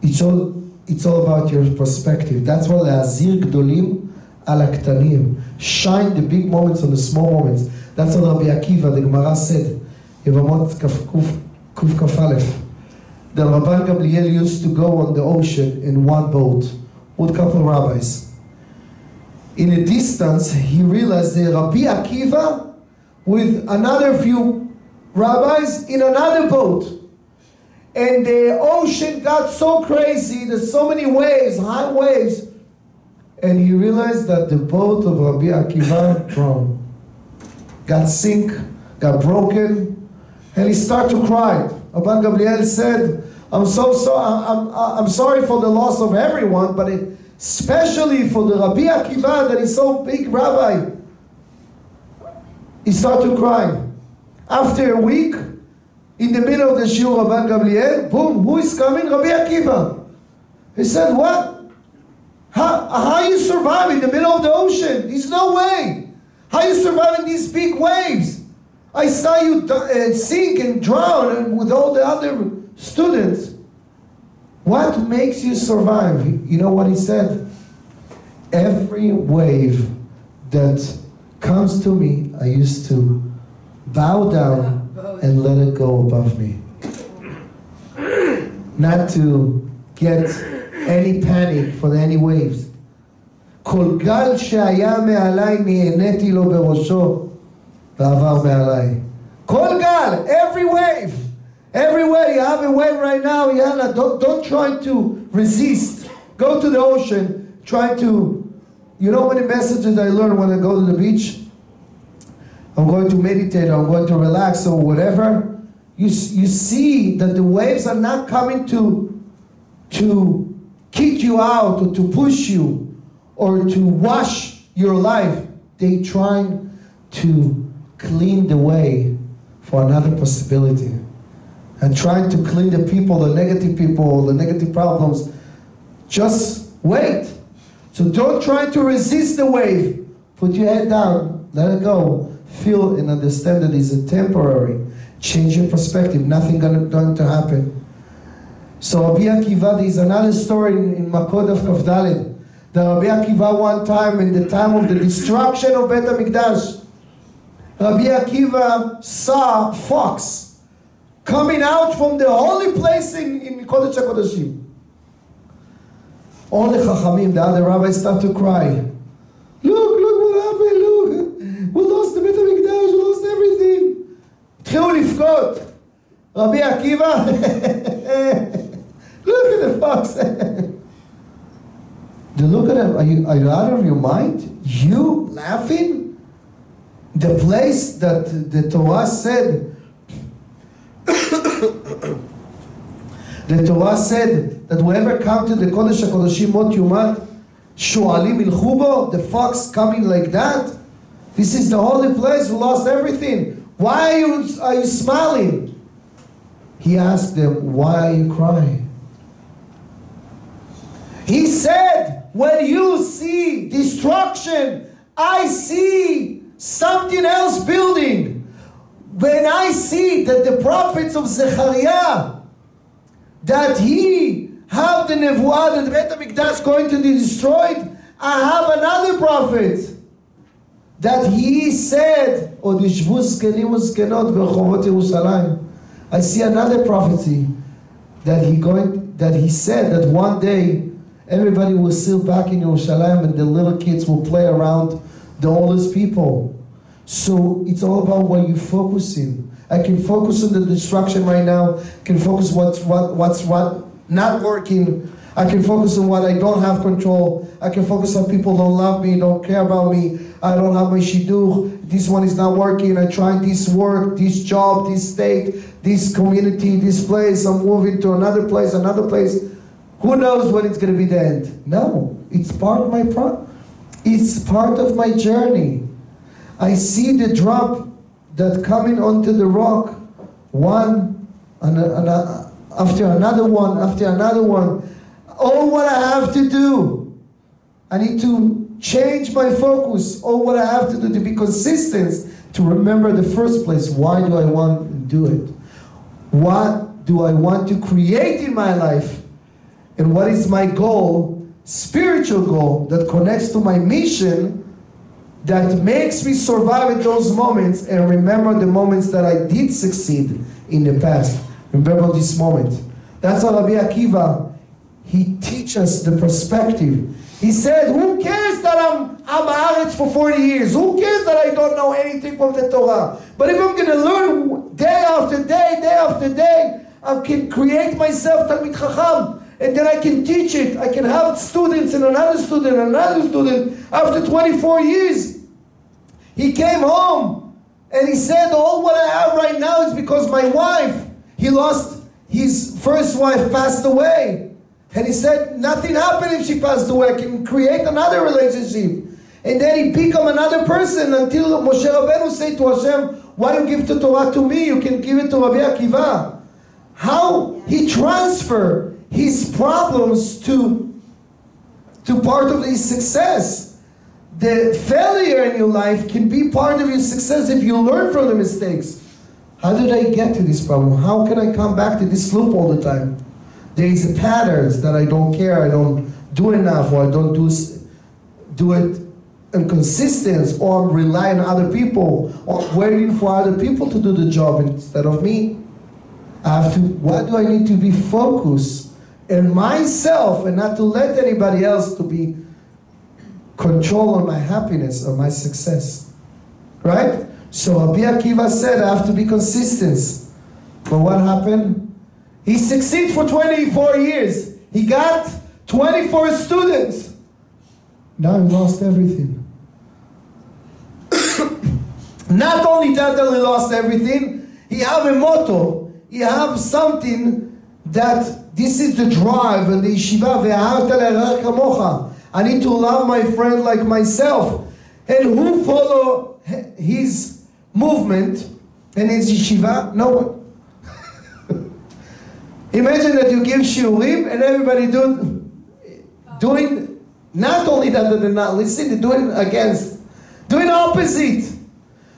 It's all about your perspective. That's why להזהיר גדולים על הקטנים. Shine the big moments on the small moments. That's what Rabbi Akiva, the Gemara said, Yevamot Kuf that Rabban Gamliel used to go on the ocean in one boat with a couple of rabbis. In a distance, he realized that Rabbi Akiva with another few rabbis in another boat. And the ocean got so crazy, there's so many waves, high waves, and he realized that the boat of Rabbi Akiva drowned. Got sink, got broken, and he started to cry. Rabban Gamliel said, I'm sorry for the loss of everyone, but especially for the Rabbi Akiva that is so big rabbi. He started to cry. After a week, in the middle of the shiur, Rabban Gamliel, boom, who is coming? Rabbi Akiva. He said, what? How you survive in the middle of the ocean? There's no way. How you survive in these big waves? I saw you sink and drown and with all the other students. What makes you survive? You know what he said? Every wave that comes to me, I used to bow down and let it go above me. Not to get any panic for any waves. כל גל שהיה מעליי נהניתי לו בראשו ועבר מעליי. כל גל, every wave. Everywhere you have a wave right now, Yana, don't try to resist. Go to the ocean, try to, you know many messages I learn when I go to the beach? I'm going to meditate, I'm going to relax or whatever. You see that the waves are not coming to kick you out or to push you or to wash your life. They trying to clean the way for another possibility. And trying to clean the people, the negative problems. Just wait. So don't try to resist the wave. Put your head down, let it go. Feel and understand that it's a temporary. Change your perspective. Nothing going to happen. So Rabbi Akiva, there is another story in Makot of Kafdalet. The Rabbi Akiva one time, in the time of the destruction of Bet HaMikdash, Rabbi Akiva saw a fox coming out from the holy place in Kodesh HaKodeshim. All the Chachamim, the other rabbis, start to cry. Look what happened, look. We lost the Bet HaMikdash, we lost everything. התחילו לבכות. Rabbi Akiva, look at the fox. They look at him, are you out of your mind? You laughing? The place that the Torah said, the Torah said that whoever come to the Kodesh HaKodeshim Mot Yumat, Shu'alim ilchubo, the fox coming like that? This is the holy place, we lost everything. Why are you smiling? He asked them, why are you crying? He said, when you see destruction, I see something else building. When I see that the prophets of Zechariah, that he have the nevuah that the Beit HaMikdash going to be destroyed, I have another prophet that he said, I see another prophecy that he said that one day everybody will sit back in Yerushalayim and the little kids will play around the oldest people. So it's all about what you focus in. I can focus on the destruction right now. I can focus what's not working. I can focus on what I don't have control. I can focus on people don't love me, don't care about me. I don't have my shidduch. This one is not working. I tried this work, this job, this state, this community, this place. I'm moving to another place, another place. Who knows when it's going to be the end? No, it's part of my it's part of my journey. I see the drop that coming onto the rock, one after another one, after another one. All what I have to do, I need to change my focus. All what I have to do to be consistent, to remember the first place. Why do I want to do it? What do I want to create in my life? And what is my goal, spiritual goal, that connects to my mission, that makes me survive in those moments and remember the moments that I did succeed in the past. Remember this moment. That's how Rabbi Akiva, he teaches us the perspective. He said, who cares that I'm Haaretz for 40 years? Who cares that I don't know anything from the Torah? But if I'm going to learn day after day after day, I can create myself Talmid Chacham. And then I can teach it. I can have students and another student and another student. After 24 years, he came home and he said, all what I have right now is because my wife, he lost his first wife, passed away. And he said, nothing happened if she passed away. I can create another relationship. And then he became another person until Moshe Rabbeinu said to Hashem, why you give the Torah to me? You can give it to Rabbi Akiva. How he transferred his problems to part of his success. The failure in your life can be part of your success if you learn from the mistakes. How did I get to this problem? How can I come back to this loop all the time? There is patterns that I don't care, I don't do enough, or I don't do it inconsistent, or I'm relying on other people, or waiting for other people to do the job instead of me. Why do I need to be focused in myself and not to let anybody else to be control on my happiness or my success? Right? So Rabbi Akiva said, I have to be consistent. But what happened? He succeeded for 24 years. He got 24 students. Now he lost everything. Not only that he lost everything, he have a motto. He have something that this is the drive and the yeshiva. I need to love my friend like myself. And who follow his movement and his yeshiva? No one. Imagine that you give shiurim and everybody doing not only that they're not listening, they're doing against, doing opposite.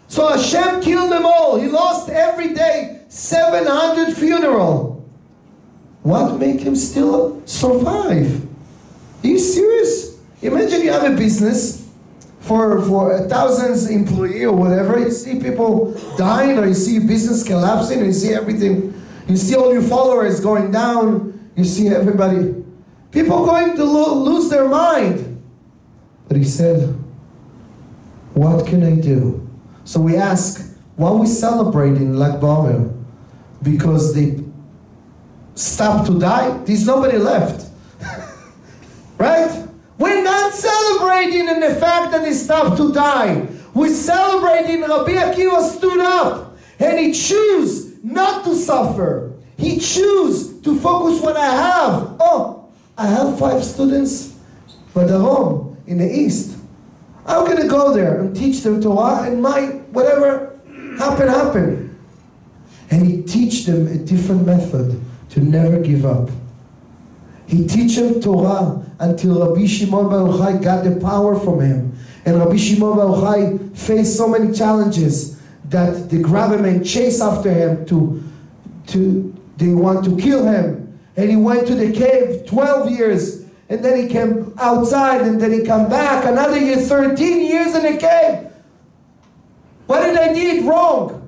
So Hashem killed them all. He lost every day 700 funeral. What make him still survive? Are you serious? Imagine you have a business for 1,000 employees or whatever. You see people dying, or you see business collapsing, or you see everything. You see all your followers going down. You see everybody. People going to lose their mind. But he said, what can I do? So we ask, why we celebrate in Lag BaOmer? Because they stopped to die? There's nobody left. Right? We're not celebrating in the fact that they stopped to die. We're celebrating Rabbi Akiva stood up and he chose not to suffer. He chose to focus what I have. Oh, I have 5 students. Badarom, in the east. I'm going to go there and teach them Torah, and whatever happen. And he teach them a different method to never give up. He teach them Torah until Rabbi Shimon Bar Yochai got the power from him. And Rabbi Shimon Bar Yochai faced so many challenges that they grab him and chase after him they want to kill him. And he went to the cave 12 years. And then he came outside, and then he come back. Another year, 13 years in the cave. What did I do wrong?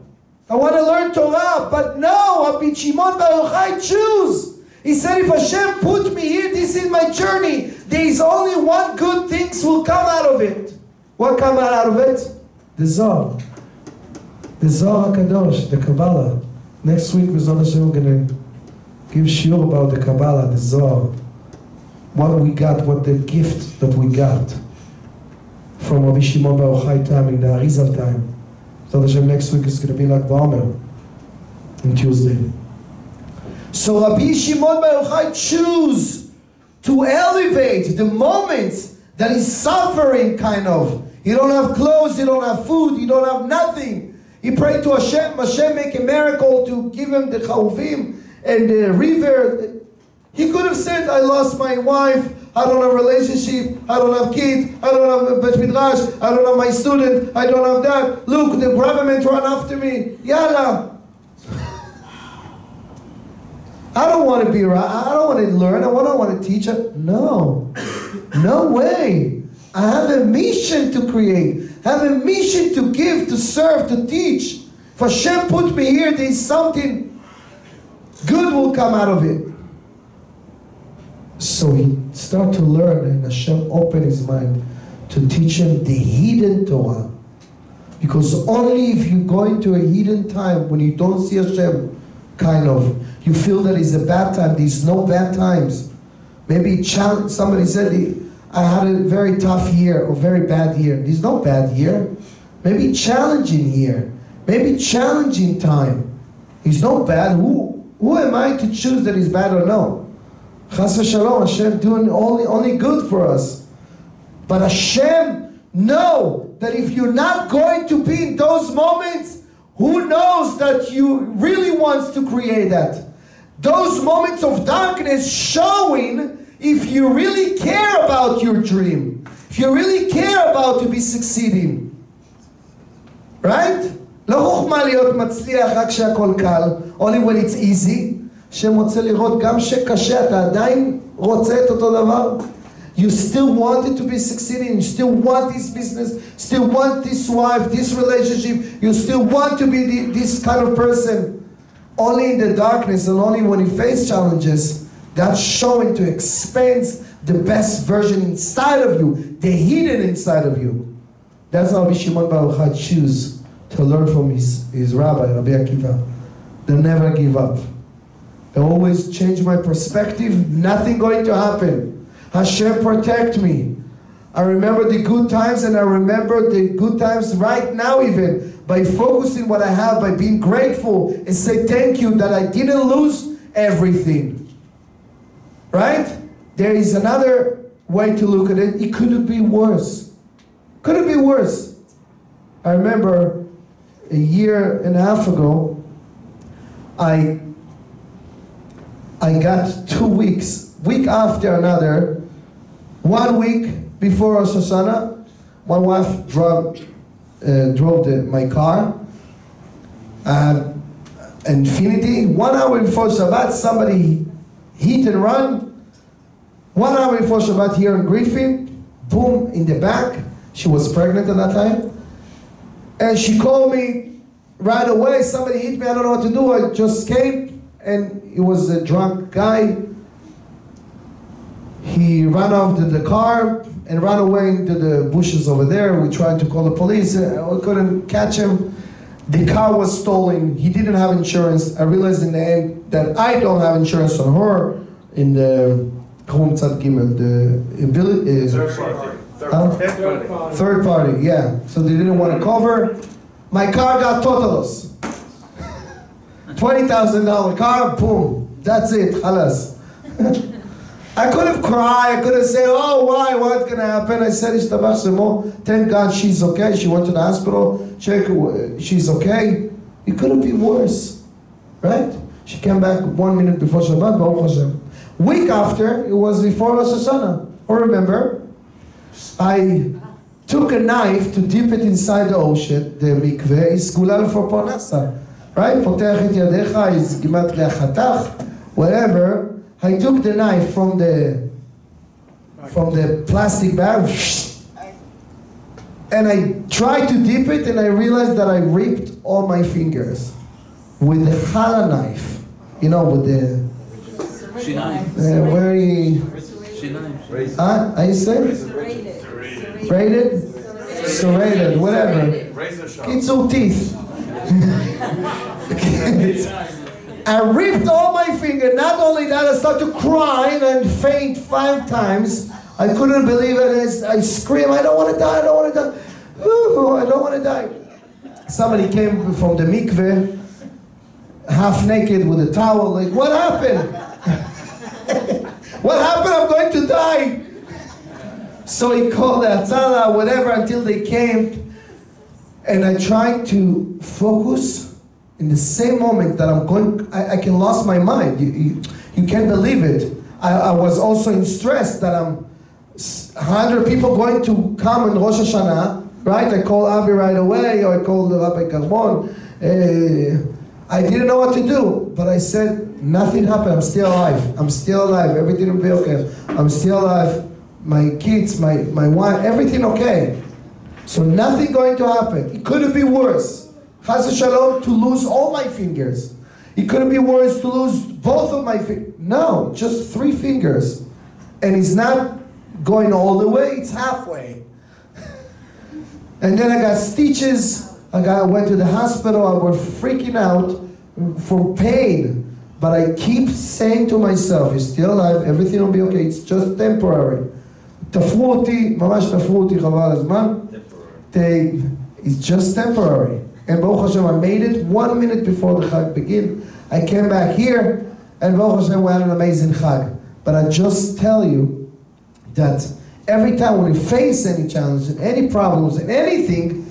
I want to learn Torah. But no, Rabbi Shimon Bar Yochai choose. He said, if Hashem put me here, this is my journey. There is only one good thing will come out of it. What come out of it? The Zohar. The Zohar HaKadosh, the Kabbalah. Next week, B'ezrat Hashem, we're going to give shiur about the Kabbalah, the Zohar. What we got, what the gift that we got from Rabbi Shimon Bar Yochai time, in the Arizal time. B'ezrat Hashem, next week is going to be like Ba'omer on Tuesday. So Rabbi Shimon Bar Yochai choose to elevate the moments that he's suffering, kind of. He don't have clothes, he don't have food, he don't have nothing. He prayed to Hashem. Hashem make a miracle to give him the Chauvim and the river. He could have said, I lost my wife, I don't have a relationship, I don't have kids, I don't have a Bet Midrash, I don't have my student, I don't have that. Look, the government run after me. Yalla. I don't want to be right. I don't want to learn. I don't want to teach. No. No way. I have a mission to create. I have a mission to give, to serve, to teach. If Hashem put me here, there is something good will come out of it. So he started to learn, and Hashem opened his mind to teach him the hidden Torah. Because only if you go into a hidden time, when you don't see Hashem, kind of, you feel that it's a bad time. There's no bad times. Maybe somebody said, I had a very tough year or very bad year. There's no bad year. Maybe challenging year. Maybe challenging time. It's no bad. Who am I to choose that is bad or no? Chas v'shalom, Hashem doing only good for us. But Hashem know that if you're not going to be in those moments, who knows that you really wants to create that? Those moments of darkness showing if you really care about your dream. If you really care about to be succeeding. Right? לא חוכמה להיות מצליח רק שהכל קל, only when it's easy. השם רוצה לראות גם שקשה, אתה עדיין רוצה את אותו דבר? You still want it to be succeeding, you still want this business, still want this wife, this relationship, you still want to be this kind of person. Only in the darkness and only when you face challenges, that's showing to expand the best version inside of you, the hidden inside of you. That's how Rabbi Shimon Bar Yochai choose to learn from his rabbi, Rabbi Akiva. They never give up. They always change my perspective, nothing going to happen. Hashem protect me. I remember the good times, and I remember the good times right now even, by focusing what I have, by being grateful and say thank you that I didn't lose everything. Right? There is another way to look at it. It could be worse. Could it be worse? I remember a year and a half ago, I got 2 weeks, week after another. 1 week before Rosh Hashanah, my wife drove my car. I had Infinity. 1 hour before Shabbat, somebody hit and run. 1 hour before Shabbat here in Griffin, boom, in the back. She was pregnant at that time. And she called me right away. Somebody hit me, I don't know what to do. I just came, and it was a drunk guy. He ran off the car and ran away into the bushes over there. We tried to call the police. We couldn't catch him. The car was stolen. He didn't have insurance. I realized in the end that I don't have insurance on her. In the ability. Third party, yeah. So they didn't want to cover. My car got totalos. $20,000 car, boom. That's it, halas. I could have cried, I could have said, oh, why, what's going to happen? I said, Ishtabach Shemo, thank God she's okay. She went to the hospital, check, she's okay. It couldn't be worse, right? She came back 1 minute before Shabbat, Baruch Hashem. Week after, it was before Rosh Hashanah. Or remember, I took a knife to dip it inside the ocean, the mikveh, is gulal for parnasa, right? Potech et yadecha is gematria chatach, whatever. I took the knife from the plastic bag, and I tried to dip it, and I realized that I ripped all my fingers with the challah knife, you know, with the very. How you say? Braided? Serrated, whatever. Kitzur teeth. I ripped all my finger. Not only that, I started to cry and faint 5 times. I couldn't believe it. I screamed, I don't want to die, I don't want to die. Ooh, I don't want to die. Somebody came from the mikveh, half naked with a towel, like, what happened? What happened? I'm going to die. So he called the Atzala, whatever, until they came. And I tried to focus in the same moment that I'm going, I can lost my mind. You can't believe it. I was also in stress that I'm 100 people going to come in Rosh Hashanah, right? I called Avi right away, or I called Rabbi Karbon. I didn't know what to do, but I said, nothing happened, I'm still alive. I'm still alive, everything will be okay. I'm still alive, my kids, my wife, everything okay. So nothing going to happen. It couldn't be worse. Chas v'shalom, to lose all my fingers. It couldn't be worse to lose both of my fingers. No, just 3 fingers. And it's not going all the way, it's halfway. And then I got stitches. I went to the hospital. I was freaking out for pain. But I keep saying to myself, you're still alive, everything will be okay, it's just temporary. תפרו אותי, ממש תפרו אותי חבל הזמן. It's just temporary. And Baruch Hashem, I made it 1 minute before the Chag began. I came back here, and Baruch Hashem, we had an amazing Chag. But I just tell you that every time when you face any challenge, any problems, and anything,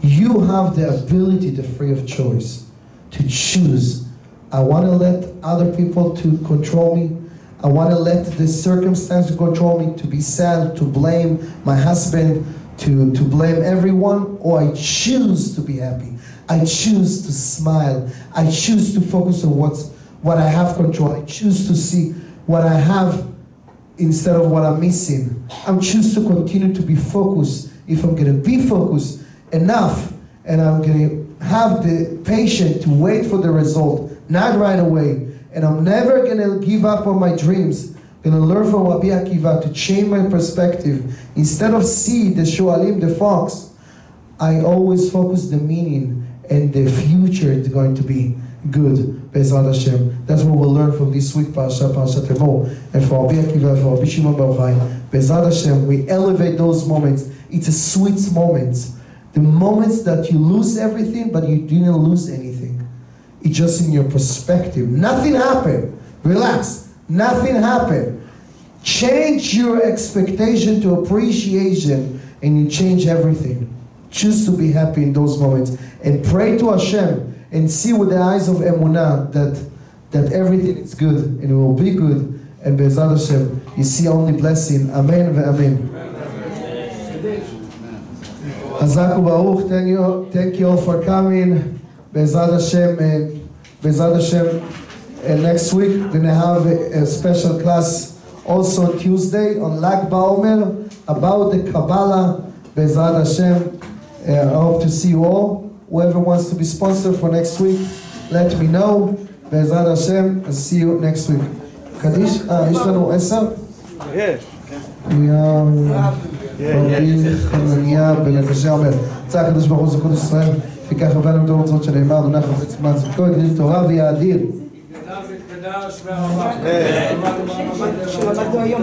you have the ability, the free of choice, to choose. I want to let other people to control me. I want to let the circumstance control me, to be sad, to blame my husband, to blame everyone, or I choose to be happy. I choose to smile. I choose to focus on what I have control. I choose to see what I have instead of what I'm missing. I'm choose to continue to be focused. If I'm going to be focused enough, and I'm going to have the patience to wait for the result, not right away, and I'm never going to give up on my dreams. I'm going to learn from Rabbi Akiva to change my perspective. Instead of see the shoalim, the fox, I always focus the meaning, and the future is going to be good. Be'ezrat Hashem. That's what we'll learn from this week, Parashat Emor. And for Rabbi Akiva, for Rabbi Shimon Bar Yochai, Be'ezrat Hashem, we elevate those moments. It's a sweet moment. The moments that you lose everything, but you didn't lose anything. It's just in your perspective. Nothing happened. Relax. Nothing happened. Change your expectation to appreciation, and you change everything. Choose to be happy in those moments, and pray to Hashem, and see with the eyes of Emunah that everything is good, and it will be good. And Be'ezrat Hashem, you see only blessing. Amen ve'amen. Hazak u'baruch. Thank you all for coming. Be'ezrat Hashem, and next week we're going to have a special class also on Tuesday on Lag BaOmer about the Kabbalah. Be'ezrat Hashem, I hope to see you all. Whoever wants to be sponsored for next week, let me know. Be'ezrat Hashem, I'll see you next week. קדיש? יש לנו 10? יש. רבי חנניה בן הקשה אומר, צא הקדוש ברוך הוא זה קודש ישראל, וכך הבאנו את הרצות שנאמר, נונח וחץ זמן צדקו, יקדיש תורה ויאדיר. שלמדנו היום.